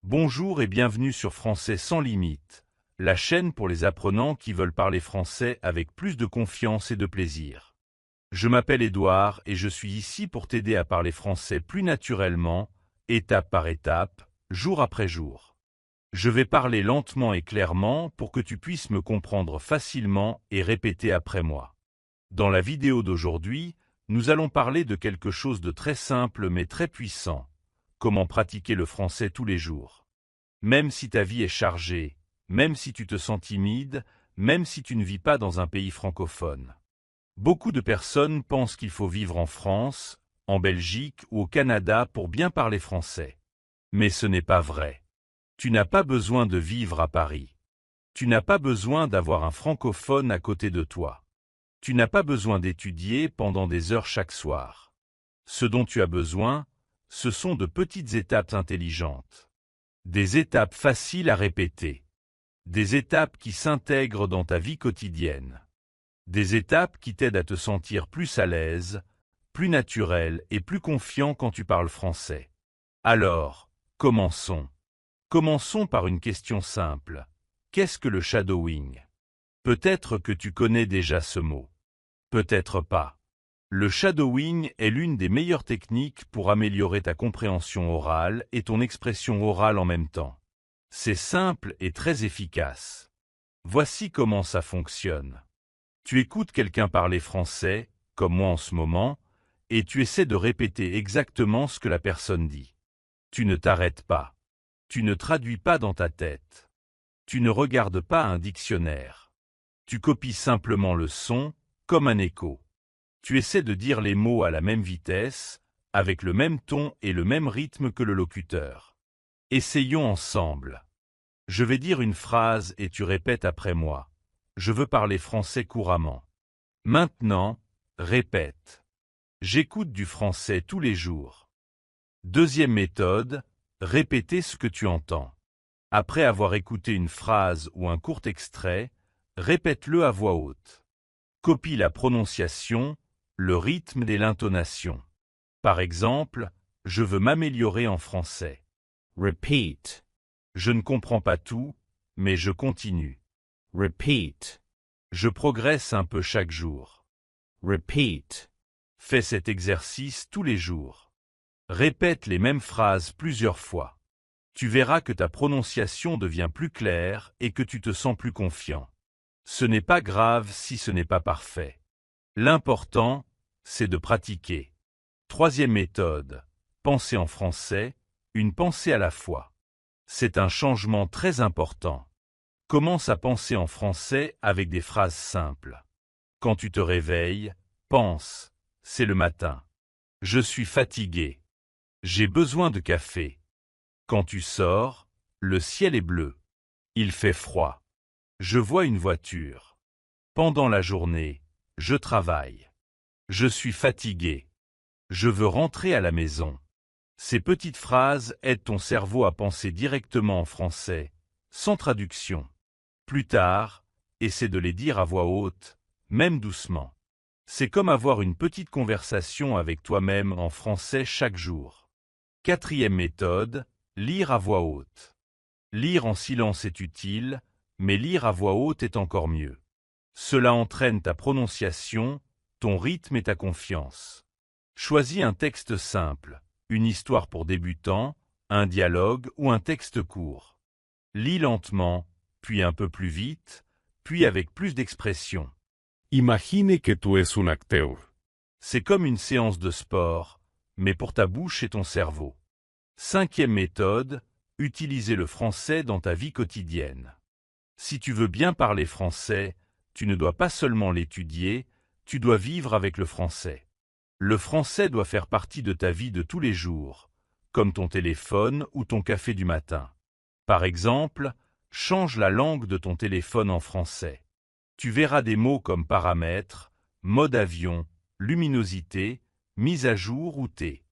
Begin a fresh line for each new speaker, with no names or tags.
Bonjour et bienvenue sur Français sans limite, la chaîne pour les apprenants qui veulent parler français avec plus de confiance et de plaisir. Je m'appelle Édouard et je suis ici pour t'aider à parler français plus naturellement, étape par étape, jour après jour. Je vais parler lentement et clairement pour que tu puisses me comprendre facilement et répéter après moi. Dans la vidéo d'aujourd'hui, nous allons parler de quelque chose de très simple mais très puissant. Comment pratiquer le français tous les jours. Même si ta vie est chargée, même si tu te sens timide, même si tu ne vis pas dans un pays francophone. Beaucoup de personnes pensent qu'il faut vivre en France, en Belgique ou au Canada pour bien parler français. Mais ce n'est pas vrai. Tu n'as pas besoin de vivre à Paris. Tu n'as pas besoin d'avoir un francophone à côté de toi. Tu n'as pas besoin d'étudier pendant des heures chaque soir. Ce dont tu as besoin, ce sont de petites étapes intelligentes. Des étapes faciles à répéter. Des étapes qui s'intègrent dans ta vie quotidienne. Des étapes qui t'aident à te sentir plus à l'aise, plus naturel et plus confiant quand tu parles français. Alors, commençons. Commençons par une question simple. Qu'est-ce que le shadowing? Peut-être que tu connais déjà ce mot. Peut-être pas. Le shadowing est l'une des meilleures techniques pour améliorer ta compréhension orale et ton expression orale en même temps. C'est simple et très efficace. Voici comment ça fonctionne. Tu écoutes quelqu'un parler français, comme moi en ce moment, et tu essaies de répéter exactement ce que la personne dit. Tu ne t'arrêtes pas. Tu ne traduis pas dans ta tête. Tu ne regardes pas un dictionnaire. Tu copies simplement le son, comme un écho. Tu essaies de dire les mots à la même vitesse, avec le même ton et le même rythme que le locuteur. Essayons ensemble. Je vais dire une phrase et tu répètes après moi. Je veux parler français couramment. Maintenant, répète. J'écoute du français tous les jours. Deuxième méthode, répéter ce que tu entends. Après avoir écouté une phrase ou un court extrait, répète-le à voix haute. Copie la prononciation, le rythme et l'intonation. Par exemple, je veux m'améliorer en français.
Repeat.
Je ne comprends pas tout, mais je continue.
Repeat.
Je progresse un peu chaque jour.
Repeat.
Fais cet exercice tous les jours. Répète les mêmes phrases plusieurs fois. Tu verras que ta prononciation devient plus claire et que tu te sens plus confiant. Ce n'est pas grave si ce n'est pas parfait. L'important, c'est de pratiquer. Troisième méthode, penser en français, une pensée à la fois. C'est un changement très important. Commence à penser en français avec des phrases simples. Quand tu te réveilles, pense, c'est le matin. Je suis fatigué. J'ai besoin de café. Quand tu sors, le ciel est bleu. Il fait froid. Je vois une voiture. Pendant la journée, je travaille. Je suis fatigué. Je veux rentrer à la maison. Ces petites phrases aident ton cerveau à penser directement en français, sans traduction. Plus tard, essaie de les dire à voix haute, même doucement. C'est comme avoir une petite conversation avec toi-même en français chaque jour. Quatrième méthode, lire à voix haute. Lire en silence est utile, mais lire à voix haute est encore mieux. Cela entraîne ta prononciation, ton rythme et ta confiance. Choisis un texte simple, une histoire pour débutants, un dialogue ou un texte court. Lis lentement, puis un peu plus vite, puis avec plus d'expression.
Imagine que tu es un acteur.
C'est comme une séance de sport, mais pour ta bouche et ton cerveau. Cinquième méthode, utiliser le français dans ta vie quotidienne. Si tu veux bien parler français, tu ne dois pas seulement l'étudier, tu dois vivre avec le français. Le français doit faire partie de ta vie de tous les jours, comme ton téléphone ou ton café du matin. Par exemple, change la langue de ton téléphone en français. Tu verras des mots comme paramètres, mode avion, luminosité, mise à jour ou thé.